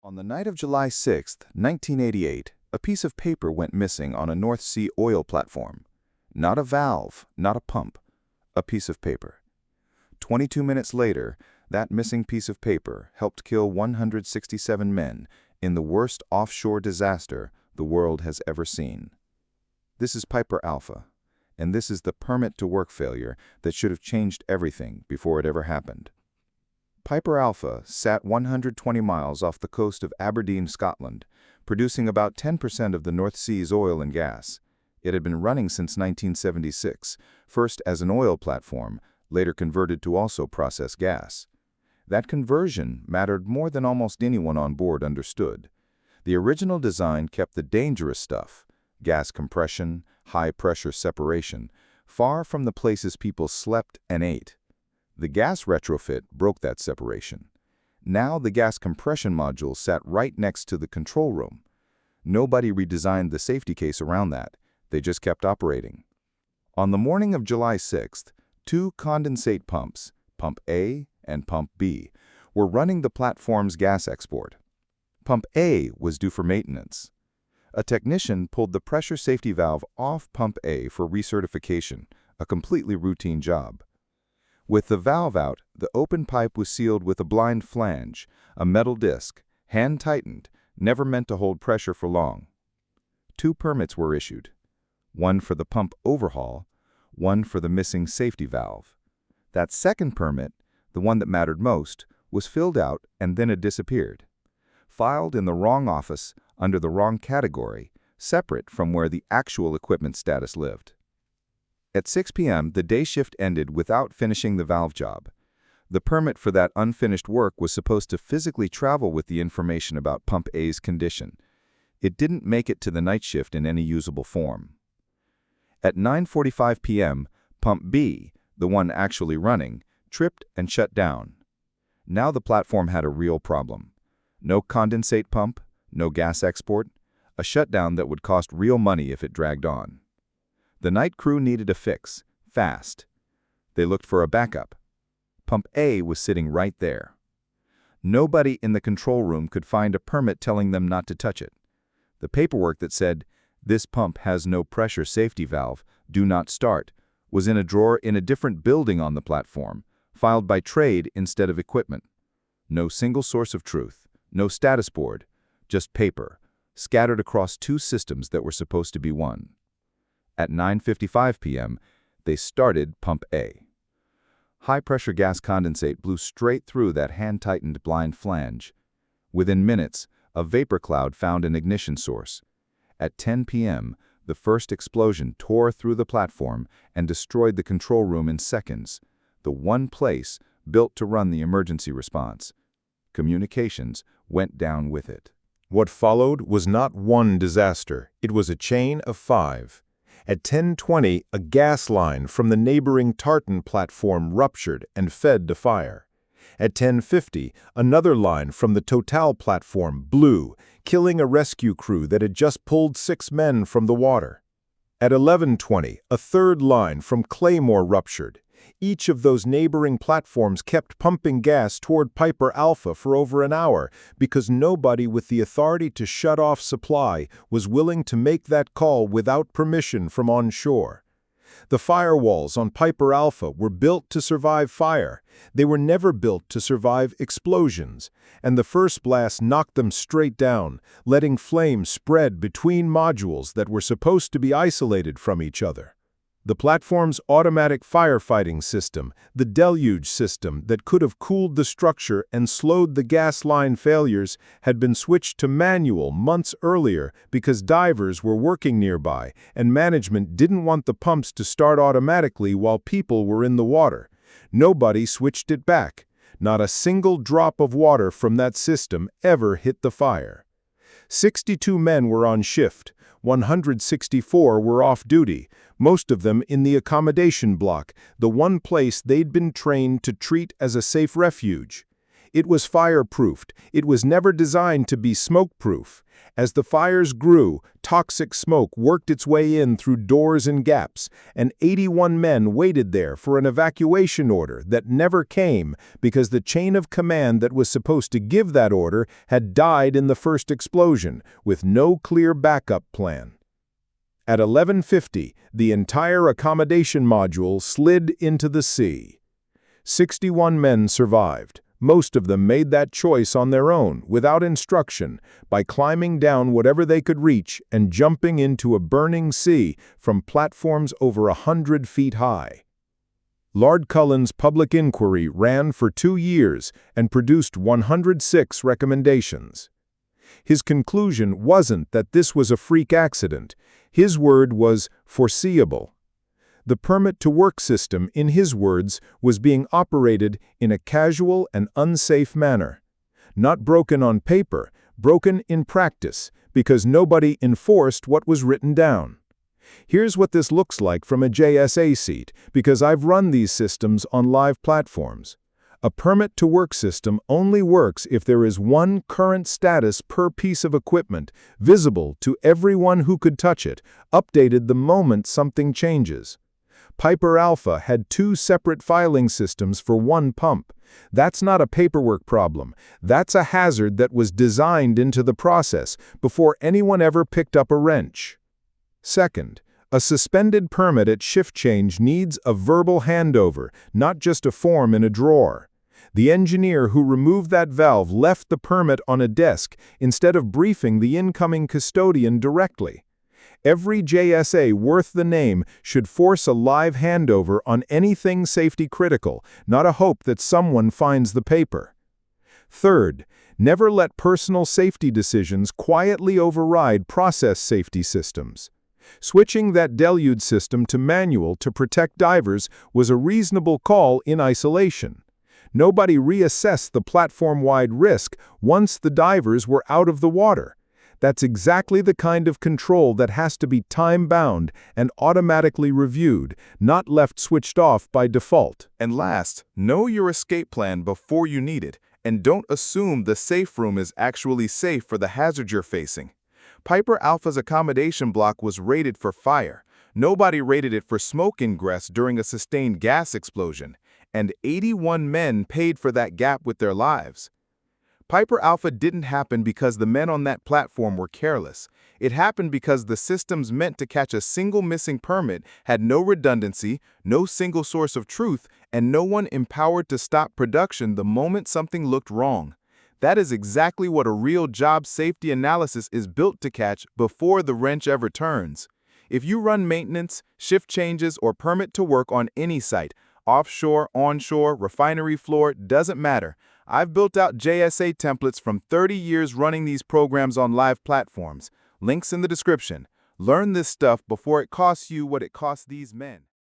On the night of July 6, 1988, a piece of paper went missing on a North Sea oil platform. Not a valve, not a pump, a piece of paper. 22 minutes later, that missing piece of paper helped kill 167 men in the worst offshore disaster the world has ever seen. This is Piper Alpha, and this is the permit-to-work failure that should have changed everything before it ever happened. Piper Alpha sat 120 miles off the coast of Aberdeen, Scotland, producing about 10% of the North Sea's oil and gas. It had been running since 1976, first as an oil platform, later converted to also process gas. That conversion mattered more than almost anyone on board understood. The original design kept the dangerous stuff, gas compression, high-pressure separation, far from the places people slept and ate. The gas retrofit broke that separation. Now the gas compression module sat right next to the control room. Nobody redesigned the safety case around that. They just kept operating. On the morning of July 6th, two condensate pumps, Pump A and Pump B, were running the platform's gas export. Pump A was due for maintenance. A technician pulled the pressure safety valve off Pump A for recertification, a completely routine job. With the valve out, the open pipe was sealed with a blind flange, a metal disc, hand-tightened, never meant to hold pressure for long. Two permits were issued, one for the pump overhaul, one for the missing safety valve. That second permit, the one that mattered most, was filled out and then it disappeared. Filed in the wrong office, under the wrong category, separate from where the actual equipment status lived. At 6 p.m., the day shift ended without finishing the valve job. The permit for that unfinished work was supposed to physically travel with the information about Pump A's condition. It didn't make it to the night shift in any usable form. At 9:45 p.m., Pump B, the one actually running, tripped and shut down. Now the platform had a real problem. No condensate pump, no gas export, a shutdown that would cost real money if it dragged on. The night crew needed a fix, fast. They looked for a backup. Pump A was sitting right there. Nobody in the control room could find a permit telling them not to touch it. The paperwork that said, "This pump has no pressure safety valve, do not start," was in a drawer in a different building on the platform, filed by trade instead of equipment. No single source of truth, no status board, just paper, scattered across two systems that were supposed to be one. At 9:55 p.m., they started Pump A. High-pressure gas condensate blew straight through that hand-tightened blind flange. Within minutes, a vapor cloud found an ignition source. At 10 p.m., the first explosion tore through the platform and destroyed the control room in seconds, the one place built to run the emergency response. Communications went down with it. What followed was not one disaster, it was a chain of 5. At 10:20, a gas line from the neighboring Tartan platform ruptured and fed the fire. At 10:50, another line from the Total platform blew, killing a rescue crew that had just pulled 6 men from the water. At 11:20, a third line from Claymore ruptured. Each of those neighboring platforms kept pumping gas toward Piper Alpha for over an hour because nobody with the authority to shut off supply was willing to make that call without permission from onshore. The firewalls on Piper Alpha were built to survive fire. They were never built to survive explosions, and the first blast knocked them straight down, letting flames spread between modules that were supposed to be isolated from each other. The platform's automatic firefighting system, the deluge system that could have cooled the structure and slowed the gas line failures, had been switched to manual months earlier because divers were working nearby and management didn't want the pumps to start automatically while people were in the water. Nobody switched it back. Not a single drop of water from that system ever hit the fire. 62 men were on shift. 164 were off duty, most of them in the accommodation block, the one place they'd been trained to treat as a safe refuge. It was fireproofed. It was never designed to be smoke-proof. As the fires grew, toxic smoke worked its way in through doors and gaps, and 81 men waited there for an evacuation order that never came because the chain of command that was supposed to give that order had died in the first explosion, with no clear backup plan. At 11:50, the entire accommodation module slid into the sea. 61 men survived. Most of them made that choice on their own, without instruction, by climbing down whatever they could reach and jumping into a burning sea from platforms over 100 feet high. Lord Cullen's public inquiry ran for 2 years and produced 106 recommendations. His conclusion wasn't that this was a freak accident. His word was foreseeable. The permit-to-work system, in his words, was being operated in a casual and unsafe manner. Not broken on paper, broken in practice, because nobody enforced what was written down. Here's what this looks like from a JSA seat, because I've run these systems on live platforms. A permit-to-work system only works if there is one current status per piece of equipment, visible to everyone who could touch it, updated the moment something changes. Piper Alpha had 2 separate filing systems for one pump. That's not a paperwork problem. That's a hazard that was designed into the process before anyone ever picked up a wrench. Second, a suspended permit at shift change needs a verbal handover, not just a form in a drawer. The engineer who removed that valve left the permit on a desk instead of briefing the incoming custodian directly. Every JSA worth the name should force a live handover on anything safety critical, not a hope that someone finds the paper. Third, never let personal safety decisions quietly override process safety systems. Switching that deluge system to manual to protect divers was a reasonable call in isolation. Nobody reassessed the platform-wide risk once the divers were out of the water. That's exactly the kind of control that has to be time-bound and automatically reviewed, not left switched off by default. And last, know your escape plan before you need it, and don't assume the safe room is actually safe for the hazard you're facing. Piper Alpha's accommodation block was rated for fire. Nobody rated it for smoke ingress during a sustained gas explosion, and 81 men paid for that gap with their lives. Piper Alpha didn't happen because the men on that platform were careless. It happened because the systems meant to catch a single missing permit had no redundancy, no single source of truth, and no one empowered to stop production the moment something looked wrong. That is exactly what a real job safety analysis is built to catch before the wrench ever turns. If you run maintenance, shift changes, or permit to work on any site, offshore, onshore, refinery floor, doesn't matter. I've built out JSA templates from 30 years running these programs on live platforms. Links in the description. Learn this stuff before it costs you what it costs these men.